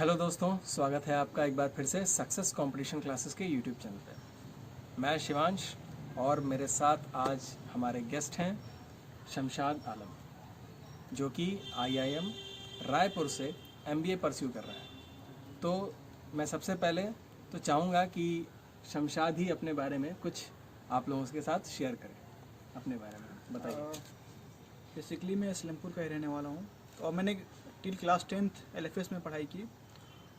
Hello दोस्तों, स्वागत है आपका एक बार फिर से सक्सेस कंपटीशन क्लासेस के यूट्यूब चैनल पे। मैं शिवांश और मेरे साथ आज हमारे गेस्ट हैं शमशाद आलम, जो कि आईआईएम रायपुर से एमबीए परस्यू कर रहा है। तो मैं सबसे पहले तो चाहूँगा कि शमशाद ही अपने बारे में कुछ आप लोगों के साथ शेयर करें। अपने बारे में बताइए। बेसिकली मैं सलेमपुर का ही रहने वाला हूँ और मैंने टिल क्लास 10th LFS में पढ़ाई की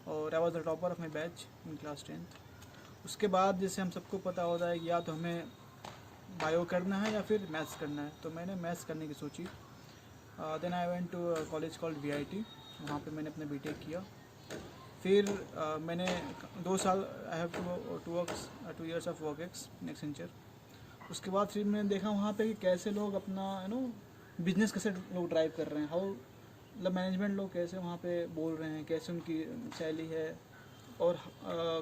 और I was the topper of my batch in class 10th। उसके बाद जैसे हम सबको पता होता है कि या तो हमें बायो करना है या फिर मैथ्स करना है, तो मैंने मैथ्स करने की सोची। Then I went to college called VIT, वहाँ पे मैंने अपना बीटेक किया। फिर मैंने 2 साल I have two years of work ex in Accenture. उसके बाद फिर मैंने देखा वहाँ पे कि कैसे लोग अपना बिजनेस कैसे लोग ड्राइव कर रहे हैं, हाउ मतलब मैनेजमेंट लोग कैसे वहाँ पे बोल रहे हैं, कैसे उनकी शैली है और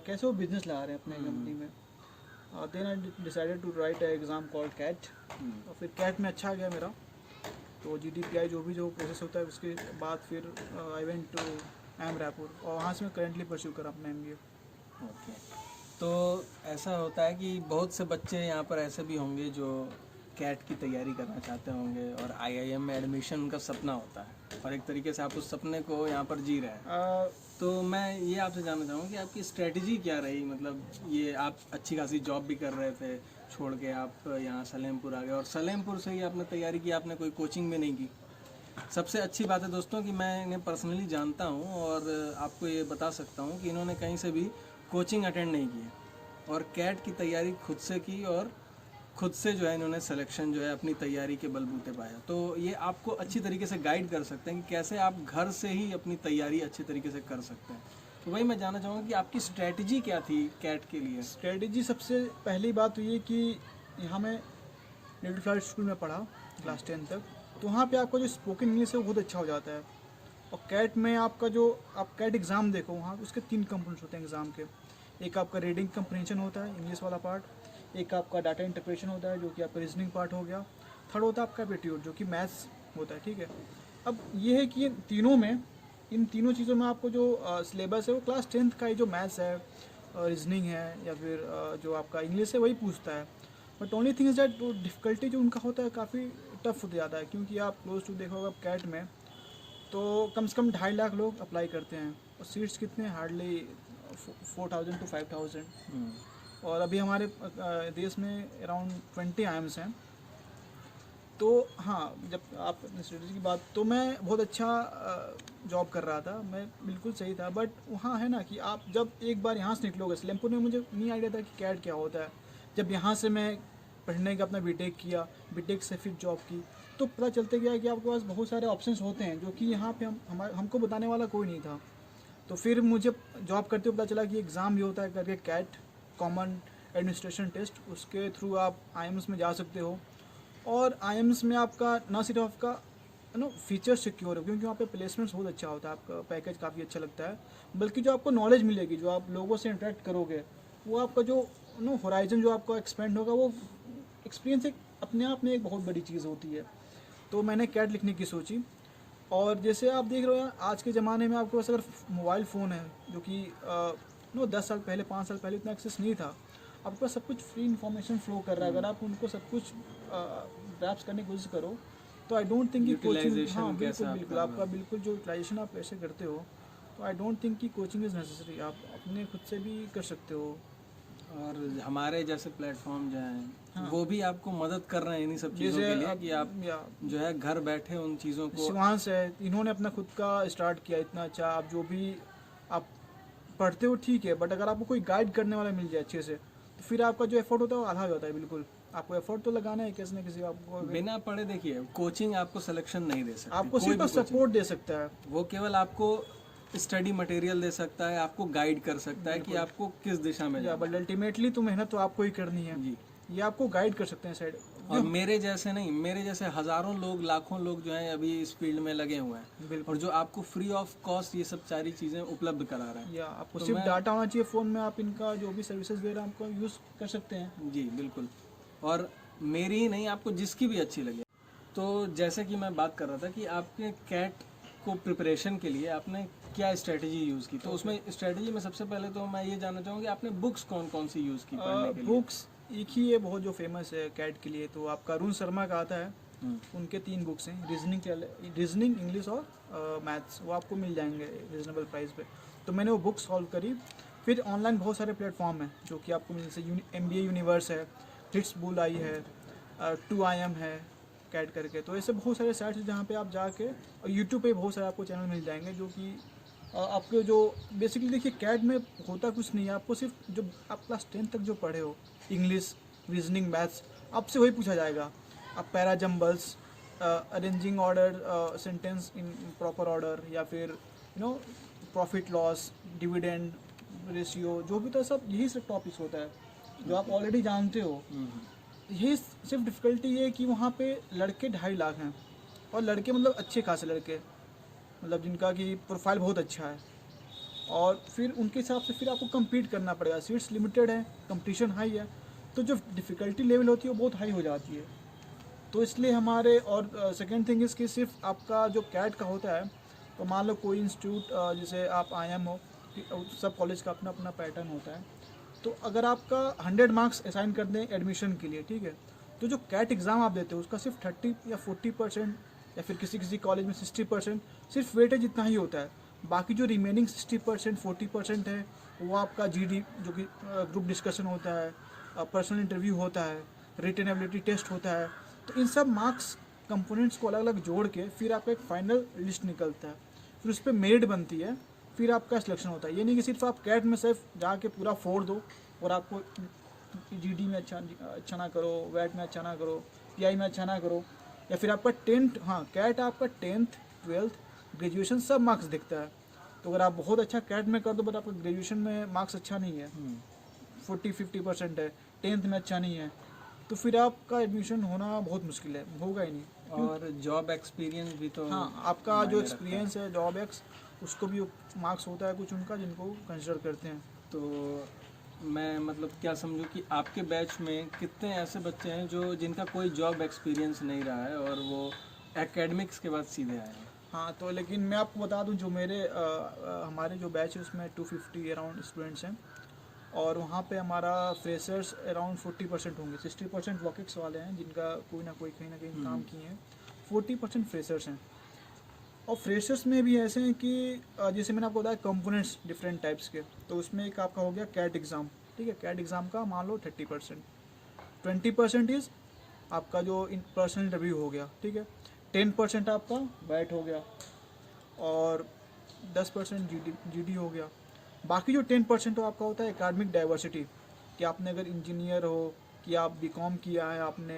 कैसे वो बिजनेस ला रहे हैं अपने कंपनी में। Then I decided to write exam called CAT, और फिर कैट में अच्छा गया मेरा। तो GDPI जो प्रोसेस होता है, उसके बाद फिर I went to IIM Raipur और वहाँ से मैं करेंटली परस्यू कर अपना MBA। ओके, तो ऐसा होता है कि बहुत से बच्चे यहाँ पर ऐसे भी होंगे जो कैट की तैयारी करना चाहते होंगे और आईआईएम में एडमिशन उनका सपना होता है और एक तरीके से आप उस सपने को यहाँ पर जी रहे हैं। तो मैं ये आपसे जानना चाहूँगा कि आपकी स्ट्रेटजी क्या रही। मतलब ये आप अच्छी खासी जॉब भी कर रहे थे, छोड़ के आप यहाँ सलेमपुर आ गए और सलेमपुर से ही आपने तैयारी की, आपने कोई कोचिंग में नहीं की। सबसे अच्छी बात है दोस्तों कि मैं इन्हें पर्सनली जानता हूँ और आपको ये बता सकता हूँ कि इन्होंने कहीं से भी कोचिंग अटेंड नहीं की है और कैट की तैयारी खुद से की और खुद से जो है इन्होंने सिलेक्शन जो है अपनी तैयारी के बलबूते पाया। तो ये आपको अच्छी तरीके से गाइड कर सकते हैं कि कैसे आप घर से ही अपनी तैयारी अच्छी तरीके से कर सकते हैं। तो वही मैं जानना चाहूँगा कि आपकी स्ट्रेटजी क्या थी कैट के लिए। स्ट्रेटजी सबसे पहली बात तो ये कि यहाँ मैं लिटिल फ्लावर स्कूल में पढ़ा क्लास 10 तक, तो वहाँ पे आपका जो स्पोकन इंग्लिश है वो बहुत अच्छा हो जाता है। और कैट में आपका जो आप कैट एग्ज़ाम देखो, वहाँ उसके 3 कंपोनेंट्स होते हैं एग्ज़ाम के। एक आपका रीडिंग कंप्रीहेंशन होता है, इंग्लिश वाला पार्ट। एक आपका डाटा इंटरप्रेशन होता है, जो कि आपका रीजनिंग पार्ट हो गया। थर्ड होता है आपका एप्टीट्यूड, जो कि मैथ्स होता है। ठीक है, अब ये है कि इन तीनों चीज़ों में आपको जो सिलेबस है वो क्लास 10th का ही जो मैथ्स है, रीजनिंग है या फिर जो आपका इंग्लिश है वही पूछता है। But only thing is that वो डिफ़िकल्टी जो उनका होता है काफ़ी टफ होता जाता है, क्योंकि आप क्लोज टू देखो आप कैट में तो कम से कम 2.5 लाख लोग अप्लाई करते हैं और सीट्स कितने हार्डली 4,000 to 5,000। और अभी हमारे देश में अराउंड 20 IIMs हैं। तो हाँ, जब आप स्ट्रेटजी की बात, तो मैं बहुत अच्छा जॉब कर रहा था, मैं बिल्कुल सही था। बट वहाँ है ना कि आप जब एक बार यहाँ से निकलोगे, सलेमपुर में मुझे नहीं आइडिया था कि कैट क्या होता है। जब यहाँ से मैं पढ़ने का अपना बीटेक किया, बीटेक से फिर जॉब की, तो पता चलते गया कि आपके पास बहुत सारे ऑप्शंस होते हैं जो कि यहाँ पे हमको बताने वाला कोई नहीं था। तो फिर मुझे जॉब करते हुए पता चला कि एग्ज़ाम भी होता है करके, कैट कॉमन एडमिनिस्ट्रेशन टेस्ट, उसके थ्रू आप IIMs में जा सकते हो। और IIMs में आपका ना सिर्फ आपका फीचर सिक्योर हो, क्योंकि वहाँ पे प्लेसमेंट्स बहुत अच्छा होता है, आपका पैकेज काफ़ी अच्छा लगता है, बल्कि जो आपको नॉलेज मिलेगी, जो आप लोगों से इंटरेक्ट करोगे, वो आपका जो होराइजन जो आपका एक्सपेंड होगा, वो एक्सपीरियंस एक अपने आप में एक बहुत बड़ी चीज़ होती है। तो मैंने कैट लिखने की सोची। और जैसे आप देख रहे हो आज के ज़माने में आपके पास अगर मोबाइल फ़ोन है, जो कि 10 साल पहले 5 साल पहले इतना एक्सेस नहीं था, आपके पास सब कुछ फ्री इन्फॉर्मेशन फ्लो कर रहा है। अगर आप उनको सब कुछ ग्रैप्स करने की कोशिश करो, तो आई डोंट थिंक कि कोचिंग, हाँ बिल्कुल आपका बिल्कुल जो यूटिलाइजेशन आप कैसे करते हो, तो आई डोंट थिंक कि कोचिंग इज़ नेसेसरी, आप अपने खुद से भी कर सकते हो। और हमारे जैसे प्लेटफॉर्म जो हैं वो भी आपको मदद कर रहे हैं इन्हीं सब चीज़ों के लिए कि आप जो है घर बैठे उन चीज़ों को। शिवांश है, इन्होंने अपना खुद का स्टार्ट किया इतना अच्छा। आप जो भी आप पढ़ते हो ठीक है, बट अगर आपको कोई गाइड करने वाला मिल जाए अच्छे से, तो फिर आपका जो एफर्ट होता है वो आधा हो जाता है। बिल्कुल आपको एफर्ट तो लगाना है किसी न किसी, आपको बिना पढ़े देखिए कोचिंग आपको सिलेक्शन नहीं दे सकती, आपको सिर्फ सपोर्ट दे सकता है। वो केवल आपको स्टडी मटेरियल दे सकता है, आपको गाइड कर सकता है कि आपको किस दिशा में जाना। बट अल्टीमेटली तो मेहनत तो आपको ही करनी है जी, ये आपको गाइड कर सकते हैं साइड। और मेरे जैसे नहीं, मेरे जैसे हज़ारों लोग, लाखों लोग जो हैं अभी इस फील्ड में लगे हुए हैं और जो आपको फ्री ऑफ कॉस्ट ये सब सारी चीज़ें उपलब्ध करा रहे हैं। या आपको सिर्फ डाटा होना चाहिए फ़ोन में, आप इनका जो भी सर्विसेज दे रहे हैं आपको यूज़ कर सकते हैं। जी बिल्कुल, और मेरी ही नहीं, आपको जिसकी भी अच्छी लगे। तो जैसे कि मैं बात कर रहा था कि आपके कैट को प्रिपरेशन के लिए आपने क्या स्ट्रेटजी यूज़ की? तो उसमें स्ट्रेटजी में सबसे पहले तो मैं ये जानना चाहूँगी आपने बुक्स कौन कौन सी यूज़ की पढ़ने के लिए? बुक्स एक ही है बहुत जो फेमस है कैट के लिए, तो आपका अरुण शर्मा का आता है, उनके 3 बुक्स हैं, रीजनिंग इंग्लिश और मैथ्स, वो आपको मिल जाएंगे रिजनेबल प्राइस पे। तो मैंने वो बुक सॉल्व करी। फिर ऑनलाइन बहुत सारे प्लेटफॉर्म हैं जो कि आपको मिल, जैसे MBA यूनिवर्स है, हिट्स बुल आई है, 2IM है कैट करके। तो ऐसे बहुत सारे साइट्स हैं जहाँ पे आप जाके, और यूट्यूब पे बहुत सारे आपको चैनल मिल जाएंगे जो कि आपके जो बेसिकली देखिए कैट में होता कुछ नहीं है, आपको सिर्फ जो आप क्लास 10 तक जो पढ़े हो इंग्लिश, रीजनिंग, मैथ्स, आपसे वही पूछा जाएगा। आप para jumbles, arranging order sentence in proper order, या फिर प्रॉफिट लॉस, डिविडेंड रेशियो, जो भी, तो सब यही सब टॉपिक्स होता है जो आप ऑलरेडी जानते हो। यही सिर्फ डिफ़िकल्टी ये है कि वहाँ पे लड़के 2.5 लाख हैं, और लड़के मतलब अच्छे खासे लड़के, मतलब जिनका कि प्रोफाइल बहुत अच्छा है, और फिर उनके हिसाब से फिर आपको compete करना पड़ेगा। सीट्स लिमिटेड है, कंपटीशन हाई है, तो जो डिफ़िकल्टी लेवल होती है वो बहुत हाई हो जाती है। तो इसलिए हमारे, और सेकेंड थिंग इज़ कि सिर्फ आपका जो कैट का होता है, तो मान लो कोई इंस्टीट्यूट जैसे आप IIM हो, सब कॉलेज का अपना अपना पैटर्न होता है। तो अगर आपका 100 मार्क्स असाइन कर दें एडमिशन के लिए, ठीक है, तो जो कैट एग्ज़ाम आप देते हो उसका सिर्फ 30 या 40%, या फिर किसी किसी कॉलेज में 60% सिर्फ वेटेज इतना ही होता है। बाकी जो रिमेनिंग 60% 40% है, वो आपका GD, जो कि ग्रुप डिस्कशन होता है, पर्सनल इंटरव्यू होता है, रिटन एबिलिटी टेस्ट होता है। तो इन सब मार्क्स कंपोनेंट्स को अलग अलग जोड़ के फिर आपका एक फाइनल लिस्ट निकलता है, फिर उस पर मेरिट बनती है, फिर आपका सिलेक्शन होता है। ये नहीं कि सिर्फ आप कैट में सिर्फ जाके पूरा फोड़ दो और आपको GD में अच्छा ना करो, वैट में अच्छा ना करो, PI में अच्छा ना करो, या फिर आपका 10th, हाँ कैट आपका 10th 12th ग्रेजुएशन सब मार्क्स दिखता है। तो अगर आप बहुत अच्छा कैट में कर दो बट आपका ग्रेजुएशन में मार्क्स अच्छा नहीं है, 40-50% है, 10th में अच्छा नहीं है, तो फिर आपका एडमिशन होना बहुत मुश्किल है, होगा ही नहीं। और जॉब एक्सपीरियंस भी तो हाँ, आपका जो मायने रखता एक्सपीरियंस है जॉब एक्स, उसको भी मार्क्स होता है कुछ उनका, जिनको कंसिडर करते हैं। तो मैं मतलब क्या समझूं कि आपके बैच में कितने ऐसे बच्चे हैं जो जिनका कोई जॉब एक्सपीरियंस नहीं रहा है और वो एकेडमिक्स के बाद सीधे आए हैं? हाँ, तो लेकिन मैं आपको बता दूं, जो मेरे हमारे जो बैच है उसमें 250 अराउंड स्टूडेंट्स हैं, और वहाँ पे हमारा फ्रेशर्स अराउंड 40% होंगे। 60% वॉकिक्स वाले हैं जिनका कोई ना कहीं काम किए हैं, 40% फ्रेशर्स हैं। और फ्रेशर्स में भी ऐसे हैं कि जैसे मैंने आपको बताया कंपोनेंट्स डिफरेंट टाइप्स के, तो उसमें एक आपका हो गया कैट एग्ज़ाम, ठीक है, कैट एग्ज़ाम का मान लो 30%, 20% इज़ आपका जो इन पर्सनल इंटरव्यू हो गया, ठीक है, 10% आपका बैट हो गया, और 10% GD हो गया। बाकी जो 10% तो आपका होता है एकेडमिक डाइवर्सिटी, कि आपने अगर इंजीनियर हो, कि आप BCom किया है, आपने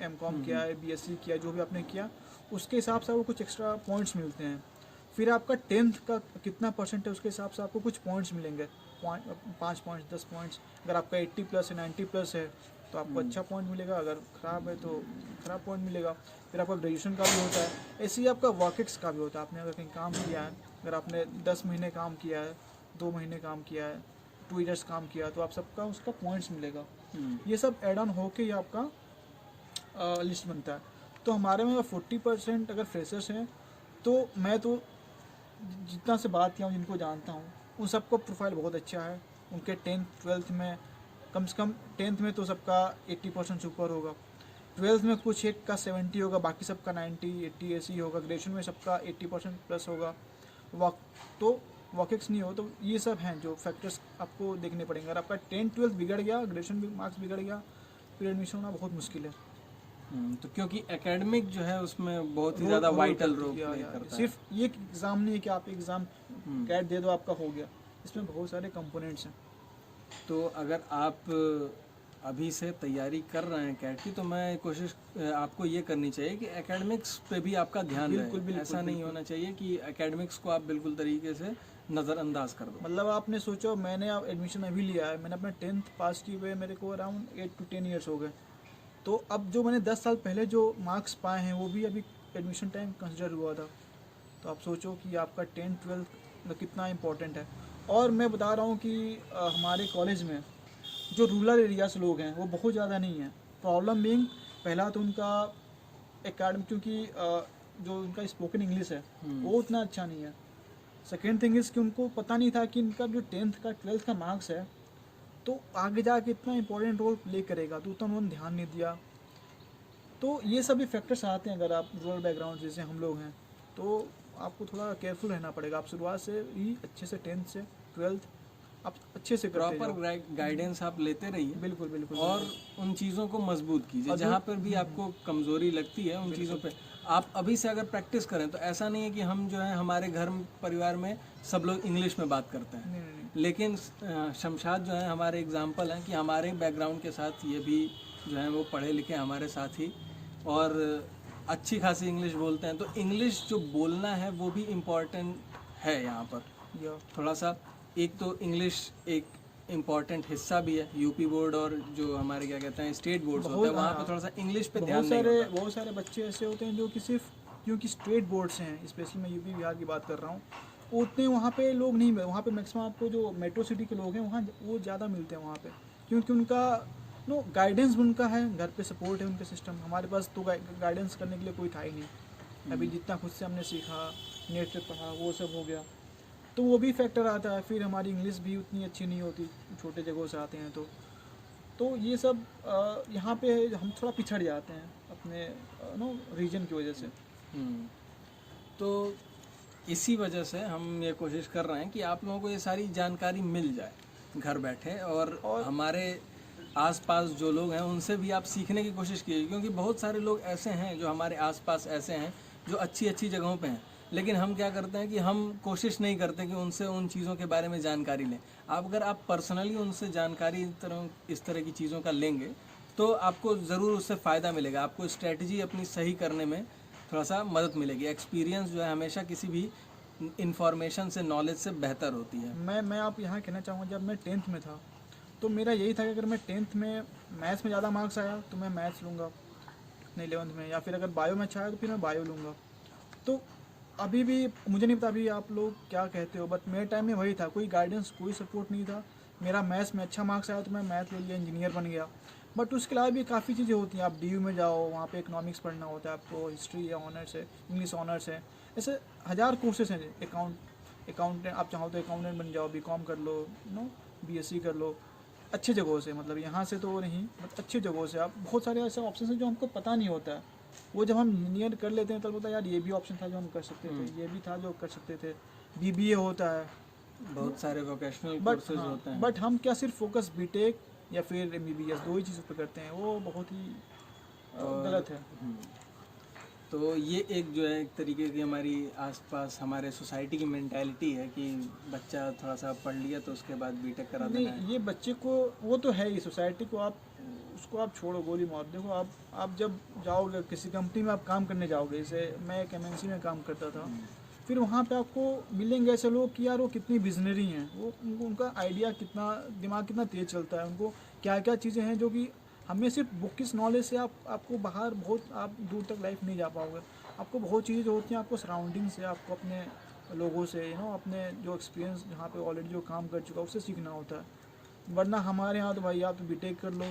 MCom किया है, BSc किया, जो भी आपने किया, उसके हिसाब से आपको कुछ एक्स्ट्रा पॉइंट्स मिलते हैं। फिर आपका 10th का कितना परसेंट है उसके हिसाब से आपको कुछ पॉइंट्स मिलेंगे, 5 पॉइंट्स, 10 पॉइंट्स। अगर आपका 80+ है, 90+ है, तो आपको अच्छा पॉइंट मिलेगा, अगर ख़राब है तो ख़राब पॉइंट मिलेगा। फिर आपका ग्रेजुएशन का भी होता है, ऐसे ही आपका वर्केक्स का भी होता है। आपने अगर कहीं काम किया है, अगर आपने 10 महीने काम किया है, 2 महीने काम किया है, 2 ईयर्स काम किया, तो आप सबका उसका पॉइंट्स मिलेगा। ये सब एड ऑन होके ही आपका लिस्ट बनता है। तो हमारे में 40% अगर फ्रेशर्स हैं, तो मैं तो जितना से बात किया हूँ, जिनको जानता हूँ, उन सबका प्रोफाइल बहुत अच्छा है। उनके 10th 12th में कम से कम 10th में तो सबका 80% से ऊपर होगा, 12th में कुछ एक का 70 होगा, बाकी सबका 90-80 ऐसी होगा, ग्रेजुएशन में सबका 80% प्लस होगा। तो वॉकिक्स नहीं हो, तो ये सब हैं जो फैक्टर्स आपको देखने पड़ेंगे। अगर आपका 10th 12th बिगड़ गया, ग्रेजुएशन भी मार्क्स बिगड़ गया, फिर एडमिशन होना बहुत मुश्किल है। तो क्योंकि एकेडमिक जो है उसमें बहुत ही ज़्यादा वाइटल रोल प्ले करता है। सिर्फ ये एग्ज़ाम नहीं है कि आप एग्ज़ाम कैट दे दो आपका हो गया, इसमें बहुत सारे कंपोनेंट्स हैं। तो अगर आप अभी से तैयारी कर रहे हैं कैट की, तो मैं कोशिश आपको ये करनी चाहिए कि एकेडमिक्स पे भी आपका ध्यान रहे। ऐसा नहीं होना चाहिए कि एकेडमिक्स को आप बिल्कुल तरीके से नज़रअंदाज कर दो। मतलब आपने सोचो, मैंने अब एडमिशन अभी लिया है, मैंने अपना 10th पास किए हुए मेरे को अराउंड 8 to 10 ईयर्स हो गए। तो अब जो मैंने 10 साल पहले जो मार्क्स पाए हैं वो भी अभी एडमिशन टाइम कंसिडर हुआ था। तो आप सोचो कि आपका 10th 12th कितना इम्पोर्टेंट है। और मैं बता रहा हूँ कि हमारे कॉलेज में जो रूरल एरियाज लोग हैं वो बहुत ज़्यादा नहीं है। प्रॉब्लम बीइंग, पहला तो उनका एकेडमिक, क्योंकि जो उनका स्पोकन इंग्लिश है वो उतना अच्छा नहीं है। सेकेंड थिंग इज़ कि उनको पता नहीं था कि इनका जो 10th का 12th का मार्क्स है तो आगे जाके इतना इंपॉर्टेंट रोल प्ले करेगा, तो उतना उन्होंने ध्यान नहीं दिया। तो ये सभी फैक्टर्स आते हैं। अगर आप रूरल बैकग्राउंड जैसे हम लोग हैं तो आपको थोड़ा केयरफुल रहना पड़ेगा। आप शुरुआत से ही अच्छे से 10th से 12th आप अच्छे से करते प्रॉपर जाओ। गाइडेंस आप लेते रहिए बिल्कुल बिल्कुल। और उन चीज़ों को मजबूत कीजिए। और जहाँ पर भी आपको कमज़ोरी लगती है उन चीज़ों पे आप अभी से अगर प्रैक्टिस करें तो ऐसा नहीं है कि हम जो है हमारे घर परिवार में सब लोग इंग्लिश में बात करते हैं, नहीं। लेकिन शमशाद जो है हमारे एग्जाम्पल हैं कि हमारे बैकग्राउंड के साथ ये भी जो है वो पढ़े लिखे हमारे साथ ही और अच्छी खासी इंग्लिश बोलते हैं। तो इंग्लिश जो बोलना है वो भी इम्पॉर्टेंट है यहाँ पर या थोड़ा सा। एक तो इंग्लिश एक इम्पॉर्टेंट हिस्सा भी है। यूपी बोर्ड और जो हमारे क्या कहते हैं स्टेट बोर्ड्स होते हैं वहाँ पे थोड़ा सा इंग्लिश पे ध्यान नहीं होता। बहुत सारे बच्चे ऐसे होते हैं जो कि सिर्फ क्योंकि स्टेट बोर्ड से हैं, स्पेशली मैं यूपी बिहार की बात कर रहा हूँ, उतने वहाँ पे लोग नहीं मिले। वहाँ पे मैक्सिमम आपको जो मेट्रो सिटी के लोग हैं वहाँ वो ज़्यादा मिलते हैं वहाँ पे, क्योंकि उनका गाइडेंस उनका है, घर पे सपोर्ट है उनके सिस्टम। हमारे पास तो गाइडेंस करने के लिए कोई था ही नहीं। अभी जितना खुद से हमने सीखा, नेट से पढ़ा, वो सब हो गया, तो वो भी फैक्टर आता है। फिर हमारी इंग्लिश भी उतनी अच्छी नहीं होती, छोटे जगहों से आते हैं तो ये सब यहाँ पे हम थोड़ा पिछड़ जाते हैं अपने रीजन की वजह से। तो इसी वजह से हम ये कोशिश कर रहे हैं कि आप लोगों को ये सारी जानकारी मिल जाए घर बैठे और हमारे आसपास जो लोग हैं उनसे भी आप सीखने की कोशिश कीजिए, क्योंकि बहुत सारे लोग ऐसे हैं जो हमारे आसपास ऐसे हैं जो अच्छी अच्छी जगहों पे हैं, लेकिन हम क्या करते हैं कि हम कोशिश नहीं करते कि उनसे उन चीज़ों के बारे में जानकारी लें। अगर आप पर्सनली उनसे जानकारी इस तरह की चीज़ों का लेंगे तो आपको ज़रूर उससे फ़ायदा मिलेगा। आपको स्ट्रेटजी अपनी सही करने में थोड़ा सा मदद मिलेगी। एक्सपीरियंस जो है हमेशा किसी भी इंफॉर्मेशन से, नॉलेज से बेहतर होती है। मैं आप यहाँ कहना चाहूँगा, जब मैं 10th में था तो मेरा यही था कि अगर मैं 10th में मैथ्स में ज़्यादा मार्क्स आया तो मैं मैथ्स लूँगा नहीं 11th में, या फिर अगर बायो में अच्छा आया तो फिर मैं बायो लूँगा। तो अभी भी मुझे नहीं पता अभी आप लोग क्या कहते हो, बट मेरे टाइम में वही था, कोई गाइडेंस कोई सपोर्ट नहीं था। मेरा मैथ्स में अच्छा मार्क्स आया तो मैं मैथ ले लिया, इंजीनियर बन गया। बट उसके अलावा भी काफ़ी चीज़ें होती हैं। आप DU में जाओ, वहाँ पे इकोनॉमिक्स पढ़ना होता है आपको, हिस्ट्री या ऑनर्स है, इंग्लिश ऑनर्स है, ऐसे 1000 कोर्सेस हैं। अकाउंटेंट आप चाहो तो अकाउंटेंट बन जाओ, BCom कर लो, BSc कर लो, अच्छे जगहों से, मतलब यहाँ से तो नहीं, बट अच्छी जगहों से। आप बहुत सारे ऐसे ऑप्शन हैं जो हमको पता नहीं होता है, वो जब हम इंजीनियर कर लेते हैं तब होता है यार ये भी ऑप्शन था जो हम कर सकते थे, ये भी था जो कर सकते थे। BBA होता है, बहुत सारे वोकेशनल बट कोर्सेज होते हैं। बट हम क्या सिर्फ फोकस BTech या फिर MBBS 2 ही चीज़ों पर करते हैं, वो बहुत ही गलत है। तो ये एक जो है एक तरीके की हमारी आसपास हमारे सोसाइटी की मेंटालिटी है कि बच्चा थोड़ा सा पढ़ लिया तो उसके बाद BTech करा देना है। नहीं, ये बच्चे को वो तो है ही, सोसाइटी को आप उसको आप छोड़ो, गोली मार। देखो आप जब जाओगे किसी कंपनी में आप काम करने जाओगे, जैसे मैं एक MNC में काम करता था, फिर वहाँ पे आपको मिलेंगे ऐसे लोग कि यार वो कितनी विजनरी हैं, वो उनका आइडिया कितना, दिमाग कितना तेज़ चलता है, उनको क्या क्या चीज़ें हैं जो कि हमें सिर्फ बुक की नॉलेज से आपको बाहर बहुत आप दूर तक लाइफ नहीं जा पाओगे। आपको बहुत चीज़ें जो होती हैं आपको सराउंडिंग से, आपको अपने लोगों से, अपने जो एक्सपीरियंस जहाँ पे ऑलरेडी जो काम कर चुका है उससे सीखना होता है। वरना हमारे यहाँ तो भाई आप तो BTech कर लो,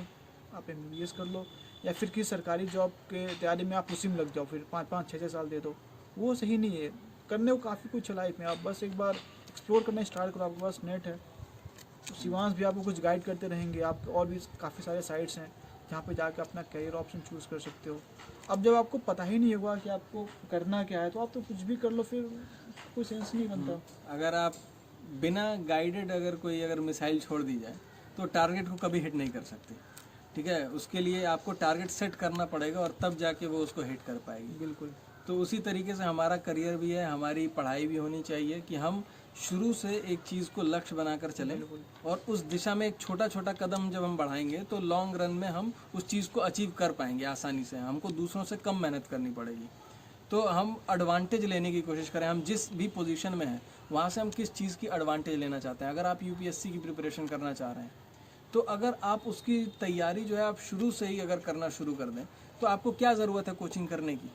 आप MBBS कर लो, या फिर किसी सरकारी जॉब के तैयारी में आप उसी में लग जाओ, फिर 5-5, 6-6 साल दे दो। वो सही नहीं है। करने को काफ़ी कुछ है लाइफ में, आप बस एक बार एक्सप्लोर करना स्टार्ट करो। आपके पास नेट है तो शिवांश भी आपको कुछ गाइड करते रहेंगे। आप और भी काफ़ी सारे साइट्स हैं जहाँ पे जाकर अपना करियर ऑप्शन चूज़ कर सकते हो। अब जब आपको पता ही नहीं होगा कि आपको करना क्या है तो आप तो कुछ भी कर लो, फिर कोई सेंस नहीं बनता। अगर आप बिना गाइडेड अगर मिसाइल छोड़ दी जाए तो टारगेट को कभी हिट नहीं कर सकते। ठीक है, उसके लिए आपको टारगेट सेट करना पड़ेगा और तब जाके वो उसको हिट कर पाएगी। बिल्कुल। तो उसी तरीके से हमारा करियर भी है, हमारी पढ़ाई भी होनी चाहिए कि हम शुरू से एक चीज़ को लक्ष्य बनाकर चलें और उस दिशा में एक छोटा छोटा कदम जब हम बढ़ाएंगे तो लॉन्ग रन में हम उस चीज़ को अचीव कर पाएंगे आसानी से। हमको दूसरों से कम मेहनत करनी पड़ेगी। तो हम एडवांटेज लेने की कोशिश करें। हम जिस भी पोजीशन में हैं वहाँ से हम किस चीज़ की एडवांटेज लेना चाहते हैं। अगर आप UPSC की प्रिपरेशन करना चाह रहे हैं तो अगर आप उसकी तैयारी जो है आप शुरू से ही अगर करना शुरू कर दें तो आपको क्या ज़रूरत है कोचिंग करने की।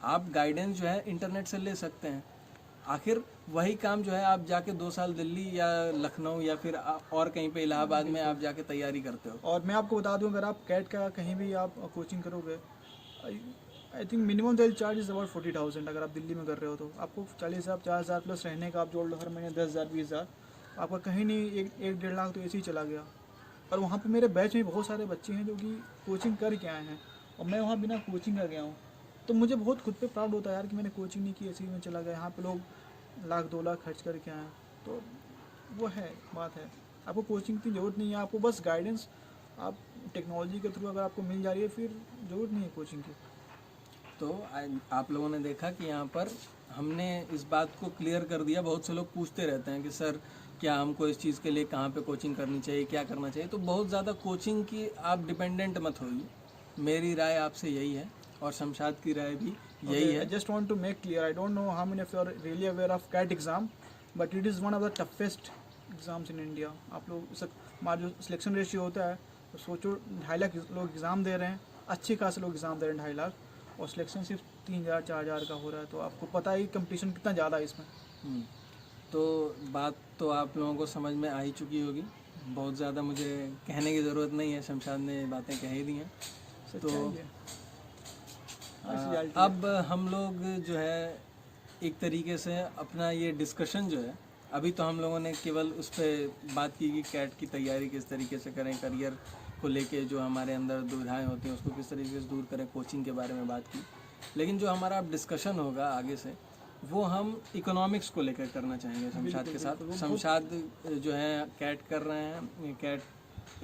आप गाइडेंस जो है इंटरनेट से ले सकते हैं। आखिर वही काम जो है आप जाके 2 साल दिल्ली या लखनऊ या फिर और कहीं पे इलाहाबाद में आप जाके तैयारी करते हो। और मैं आपको बता दूं, अगर आप कैट का कहीं भी आप कोचिंग करोगे, I think minimum daily charge is about 40,000 अगर आप दिल्ली में कर रहे हो तो आपको 40,000 50,000 प्लस रहने का आप जोड़ लो हर महीने 10,000 20,000 आपका कहीं नहीं 1-1.5 लाख तो ऐसे ही चला गया। और वहाँ पे मेरे बैच में बहुत सारे बच्चे हैं जो कि कोचिंग करके आए हैं और मैं वहाँ बिना कोचिंग का गया हूँ। तो मुझे बहुत खुद पे प्राउड होता है यार कि मैंने कोचिंग नहीं की, ऐसे ही मैं चला गया। यहाँ पे लोग 1-2 लाख खर्च करके आए हैं। तो वो है बात है, आपको कोचिंग की ज़रूरत नहीं है, आपको बस गाइडेंस आप टेक्नोलॉजी के थ्रू अगर आपको मिल जा रही है फिर ज़रूरत नहीं है कोचिंग की। तो आप लोगों ने देखा कि यहाँ पर हमने इस बात को क्लियर कर दिया। बहुत से लोग पूछते रहते हैं कि सर क्या हमको इस चीज़ के लिए कहाँ पे कोचिंग करनी चाहिए, क्या करना चाहिए। तो बहुत ज़्यादा कोचिंग की आप डिपेंडेंट मत होइए, मेरी राय आपसे यही है और शमशाद की राय भी यही है। I just want to make clear, I don't know how many of you are really aware of CAT exam, but it is one of the toughest exams in India. आप लोग हमारा जो सिलेक्शन रेशियो होता है तो सोचो 2.5 लाख लोग exam दे रहे हैं, अच्छे खासे लोग एग्ज़ाम दे रहे हैं 2.5 लाख, और सिलेक्शन सिर्फ 3,000-4,000 का हो रहा है। तो आपको पता ही कंपटीशन कितना ज़्यादा है इसमें। तो बात तो आप लोगों को समझ में आ ही चुकी होगी, बहुत ज़्यादा मुझे कहने की ज़रूरत नहीं है, शमशाद ने बातें कह ही दी हैं। तो अब हम लोग जो है एक तरीके से अपना ये डिस्कशन जो है, अभी तो हम लोगों ने केवल उस पर बात की कि कैट की तैयारी किस तरीके से करें, करियर को लेके जो हमारे अंदर दुविधाएं होती हैं उसको किस तरीके से दूर करें, कोचिंग के बारे में बात की। लेकिन जो हमारा अब डिस्कशन होगा आगे से वो हम इकोनॉमिक्स को लेकर करना चाहेंगे शमशाद के साथ। शमशाद जो है कैट कर रहे हैं, कैट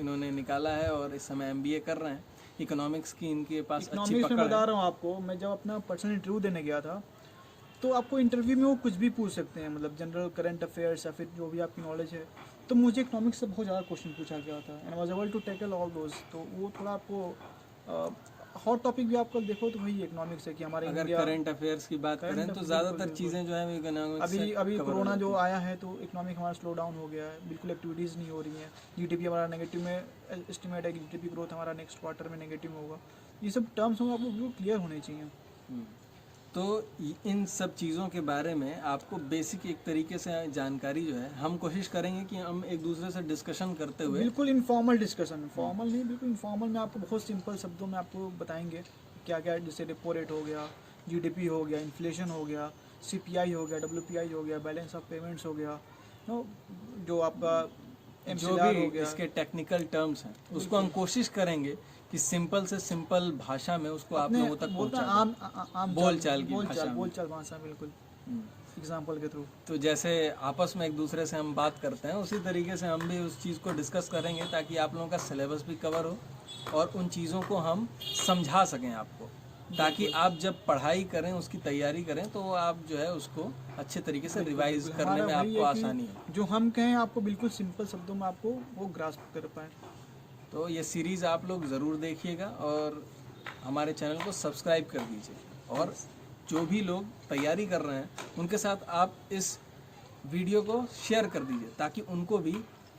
इन्होंने निकाला है और इस समय MBA कर रहे हैं। इकोनॉमिक्स की इनके पास अच्छी इकोनॉमिक्स पकड़ में बता है। रहा हूँ आपको, मैं जब अपना पर्सनल इंटरव्यू देने गया था तो आपको इंटरव्यू में वो कुछ भी पूछ सकते हैं, मतलब जनरल करंट अफेयर्स या फिर जो भी आपकी नॉलेज है। तो मुझे इकोनॉमिक्स से बहुत ज़्यादा क्वेश्चन पूछा गया था and was able to tackle all those. तो वो थोड़ा आपको हॉट टॉपिक भी आपको देखो तो वही इकोनॉमिक्स है कि हमारे अगर इंडिया करंट अफेयर्स की बात करें तो ज़्यादातर चीज़ें जो है इकोनॉमिक्स से अभी cover हो कोरोना जाती जो हैं। आया है तो इकोनॉमिक हमारा स्लो डाउन हो गया है, बिल्कुल एक्टिविटीज़ नहीं हो रही हैं। जीडीपी हमारा नेगेटिव में एस्टिमेट है कि जीडीपी ग्रोथ हमारा नेक्स्ट क्वार्टर में नेगेटिव होगा। ये सब टर्म्स हम आपको बिल्कुल क्लियर होने चाहिए। तो इन सब चीज़ों के बारे में आपको बेसिक एक तरीके से जानकारी जो है हम कोशिश करेंगे कि हम एक दूसरे से डिस्कशन करते हुए बिल्कुल इनफॉर्मल डिस्कशन, फॉर्मल नहीं, बिल्कुल इनफॉर्मल में आपको बहुत सिंपल शब्दों में आपको बताएंगे क्या क्या, जैसे रेपो रेट हो गया, जीडीपी हो गया, इन्फ्लेशन हो गया, सीपीआई हो गया, डब्ल्यूपीआई हो गया, बैलेंस ऑफ पेमेंट्स हो गया, नो जो आपका जो MCLR भी हो गया। इसके टेक्निकल टर्म्स हैं उसको हम कोशिश करेंगे कि सिंपल से सिंपल भाषा में उसको आप लोगों तक बोलता पहुंचा आम बोलचाल की भाषा में। बोलचाल भाषा, बिल्कुल एग्जाम्पल के थ्रू। तो जैसे आपस में एक दूसरे से हम बात करते हैं उसी तरीके से हम भी उस चीज़ को डिस्कस करेंगे ताकि आप लोगों का सिलेबस भी कवर हो और उन चीज़ों को हम समझा सकें आपको, ताकि आप जब पढ़ाई करें उसकी तैयारी करें तो आप जो है उसको अच्छे तरीके से रिवाइज करने में आपको आसानी हो। जो हम कहें आपको बिल्कुल सिंपल शब्दों में आपको वो ग्रास्प कर पाए। तो ये सीरीज़ आप लोग ज़रूर देखिएगा और हमारे चैनल को सब्सक्राइब कर दीजिए और जो भी लोग तैयारी कर रहे हैं उनके साथ आप इस वीडियो को शेयर कर दीजिए ताकि उनको भी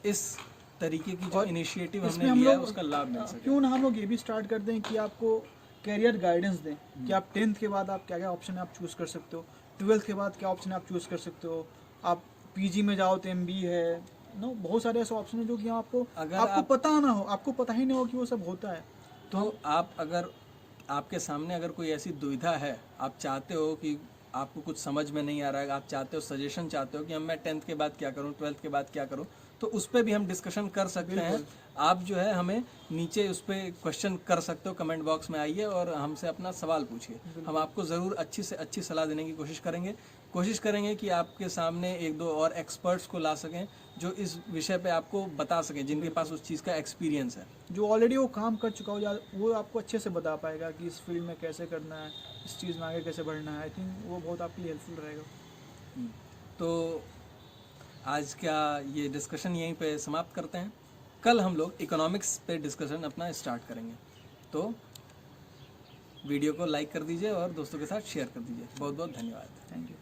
इस तरीके की जो इनिशिएटिव हमने लिया है उसका लाभ मिल सके। क्यों ना हम लोग ये भी स्टार्ट कर दें कि आपको कैरियर गाइडेंस दें कि आप 10th के बाद आप क्या क्या ऑप्शन आप चूज़ कर सकते हो, 12th के बाद क्या ऑप्शन आप चूज़ कर सकते हो, आप PG में जाओ तो MBA है, नो बहुत सारे ऐसे ऑप्शन है जो कि आपको पता ना हो, आपको पता ही नहीं हो कि वो सब होता है। तो आप अगर आपके सामने अगर कोई ऐसी दुविधा है, आप चाहते हो कि आपको कुछ समझ में नहीं आ रहा है, आप चाहते हो सजेशन चाहते हो कि हम मैं 10th के बाद क्या करूं, 12th के बाद क्या करूं, तो उस पर भी हम डिस्कशन कर सकते हैं। आप जो है हमें नीचे उस पर क्वेश्चन कर सकते हो, कमेंट बॉक्स में आइए और हमसे अपना सवाल पूछिए। हम आपको ज़रूर अच्छी से अच्छी सलाह देने की कोशिश करेंगे कि आपके सामने 1-2 और एक्सपर्ट्स को ला सकें जो इस विषय पे आपको बता सकें, जिनके पास उस चीज़ का एक्सपीरियंस है, जो ऑलरेडी वो काम कर चुका हो, वो आपको अच्छे से बता पाएगा कि इस फील्ड में कैसे करना है, इस चीज़ में आगे कैसे बढ़ना है। आई थिंक वो बहुत आपके लिए हेल्पफुल रहेगा। तो आज का ये डिस्कशन यहीं पे समाप्त करते हैं। कल हम लोग इकोनॉमिक्स पे डिस्कशन अपना स्टार्ट करेंगे। तो वीडियो को लाइक कर दीजिए और दोस्तों के साथ शेयर कर दीजिए। बहुत बहुत धन्यवाद। Thank you.